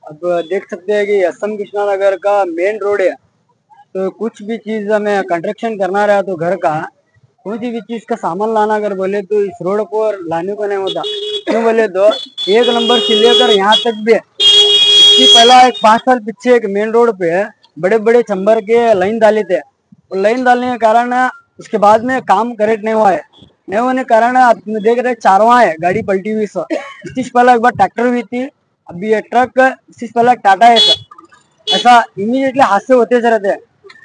अब देख सकते हैं कि एसएम कृष्णा नगर का मेन रोड है। तो कुछ भी चीज हमें कंस्ट्रक्शन करना रहा तो घर का कोई सी भी चीज का सामान लाना अगर बोले तो इस रोड पर लाने को नहीं होता। क्यों बोले तो एक नंबर से लेकर यहाँ तक भी इसकी पहला एक 5 साल पीछे एक मेन रोड पे बड़े बड़े चंबर के लाइन डाले थे। और लाइन डालने के कारण उसके बाद में काम करेक्ट नहीं हुआ है। नहीं होने के कारण आप देख रहे चारवा है गाड़ी पलटी हुई सर। इससे पहले एक बार ट्रैक्टर हुई थी, अभी ये ट्रक, इससे पहले टाटा है सर। ऐसा इमीडिएटली हादसे होते रहते हैं।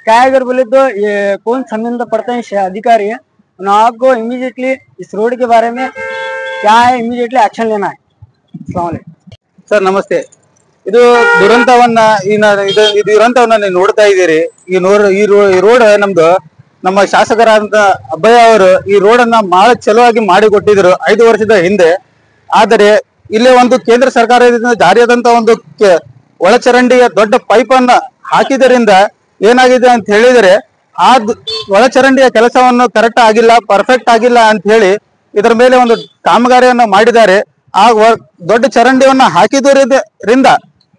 क्या है अगर बोले तो ये कौन संबंध पड़ता है अधिकारी है और आपको इमीडिएटली इस रोड के बारे में क्या है इमीडिएटली एक्शन लेना है। अस्सलाम वालेकुम ಸರ್ ನಮಸ್ತೆ. ಇದು ದುರಂತವನ್ನ ಇದು ದುರಂತವನ್ನ ನೀವು ನೋಡ್ತಾ ಇದ್ದೀರಿ. ಈ ರೋಡ್ ನಮ್ದು ನಮ್ಮ ಶಾಸಕರಾದಂತ ಅಬ್ಬಯ್ಯ ಅವರು ಈ ರೋಡ್ ಅನ್ನ ಬಹಳ ಚಲೋವಾಗಿ ಮಾಡಿಕೊಟ್ಟಿದ್ರು 5 ವರ್ಷದ ಹಿಂದೆ. ಆದರೆ ಇಲ್ಲೇ ಒಂದು ಕೇಂದ್ರ ಸರ್ಕಾರದಿಂದ ಜಾರಿಯಾದಂತ ಒಂದು ಒಳಚರಂಡಿಯ ದೊಡ್ಡ ಪೈಪ್ ಅನ್ನ ಹಾಕಿದರಿಂದ ಏನಾಗಿದೆ ಅಂತ ಹೇಳಿದರೆ ಆ ಒಳಚರಂಡಿಯ ಕೆಲಸವನ್ನು ಕರೆಕ್ಟ್ ಆಗಿಲ್ಲ, ಪರ್ಫೆಕ್ಟ್ ಆಗಿಲ್ಲ ಅಂತ ಹೇಳಿ ಇದರ ಮೇಲೆ ಒಂದು ಕಾಮಗಾರಿಯನ್ನು ಮಾಡಿದ್ದಾರೆ. ಆ ದೊಡ್ಡ ಚರಂಡಿಯನ್ನ ಹಾಕಿದ್ರಿಂದ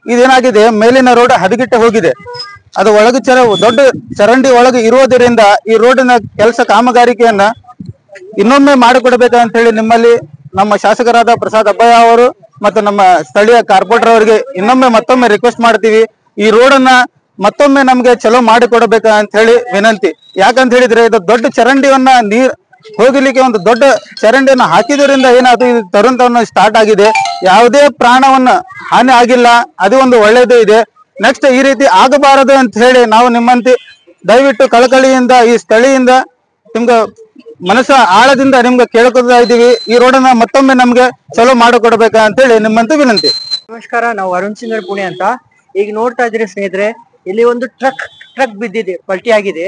ಇದೇನಾಗಿದೆ, ಮೇಲಿನ ರೋಡ್ ಹದಗೆಟ್ಟು ಹೋಗಿದೆ. ಅದು ದೊಡ್ಡ ಚರಂಡಿ ಒಳಗೆ ಇರುವುದರಿಂದ ಈ ರೋಡಿನ ಕೆಲಸ ಕಾಮಗಾರಿಕೆಯನ್ನ ಇನ್ನೊಮ್ಮೆ ಮಾಡಿಕೊಡ್ಬೇಕಂತ ಹೇಳಿ ನಿಮ್ಮಲ್ಲಿ ನಮ್ಮ ಶಾಸಕರಾದ ಪ್ರಸಾದ್ ಅಬ್ಬಯ್ಯ ಅವರು ಮತ್ತು ನಮ್ಮ ಸ್ಥಳೀಯ ಕಾರ್ಪೊರೇಟರ್ ಅವರಿಗೆ ಮತ್ತೊಮ್ಮೆ ರಿಕ್ವೆಸ್ಟ್ ಮಾಡ್ತೀವಿ. ಈ ರೋಡನ್ನ ಮತ್ತೊಮ್ಮೆ ನಮ್ಗೆ ಚಲೋ ಮಾಡಿಕೊಡಬೇಕ ಅಂತ ಹೇಳಿ ವಿನಂತಿ. ಯಾಕಂತ ಹೇಳಿದ್ರೆ ಇದು ದೊಡ್ಡ ಚರಂಡಿಯನ್ನ ಹೋಗಲಿಕ್ಕೆ ಒಂದು ದೊಡ್ಡ ಚರಂಡಿಯನ್ನು ಹಾಕಿದ್ರಿಂದ ಏನಾದ್ರು ಇದು ದುರಂತವನ್ನು ಸ್ಟಾರ್ಟ್ ಆಗಿದೆ. ಯಾವುದೇ ಪ್ರಾಣವನ್ನ ಹಾನಿ ಆಗಿಲ್ಲ, ಅದು ಒಂದು ಒಳ್ಳೇದು ಇದೆ. ನೆಕ್ಸ್ಟ್ ಈ ರೀತಿ ಆಗಬಾರದು ಅಂತ ಹೇಳಿ ನಾವು ನಿಮ್ಮಂತೆ ದಯವಿಟ್ಟು ಕಳಕಳಿಯಿಂದ ಈ ಸ್ಥಳೀಯಿಂದ ನಿಮ್ಗೆ ಮನಸ್ಸ ಆಳದಿಂದ ನಿಮ್ಗೆ ಕೇಳ್ಕೊತಾ ಇದ್ದೀವಿ. ಈ ರೋಡನ್ನ ಮತ್ತೊಮ್ಮೆ ನಮ್ಗೆ ಚಲೋ ಮಾಡಿಕೊಡ್ಬೇಕ ಅಂತ ಹೇಳಿ ನಿಮ್ಮಂತೆ ವಿನಂತಿ. ನಮಸ್ಕಾರ, ನಾವು ಅರುಣ್ ಸಿಂಗರ್ ಪುಣೆ ಅಂತ. ಈಗ ನೋಡ್ತಾ ಇದ್ರಿ ಸ್ನೇಹಿತರೆ, ಇಲ್ಲಿ ಒಂದು ಟ್ರಕ್ ಬಿದ್ದಿದೆ, ಪಲ್ಟಿ ಆಗಿದೆ.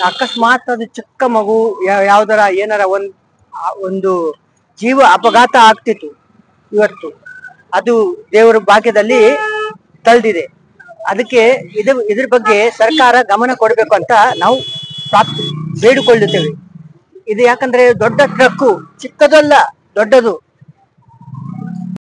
ಅಕಸ್ಮಾತ್ ಅದು ಚಿಕ್ಕ ಮಗು ಯಾವ್ದಾರ ಏನಾರ ಒಂದು ಜೀವ ಅಪಘಾತ ಆಗ್ತಿತ್ತು ಇವತ್ತು. ಅದು ದೇವರ ಭಾಗ್ಯದಲ್ಲಿ ತಳ್ದಿದೆ. ಅದಕ್ಕೆ ಇದ್ರ ಬಗ್ಗೆ ಸರ್ಕಾರ ಗಮನ ಕೊಡಬೇಕು ಅಂತ ನಾವು ಬೇಡಿಕೊಳ್ಳುತ್ತೇವೆ. ಇದು ಯಾಕಂದ್ರೆ ದೊಡ್ಡ ಟ್ರಕ್ಕು, ಚಿಕ್ಕದಲ್ಲ ದೊಡ್ಡದು.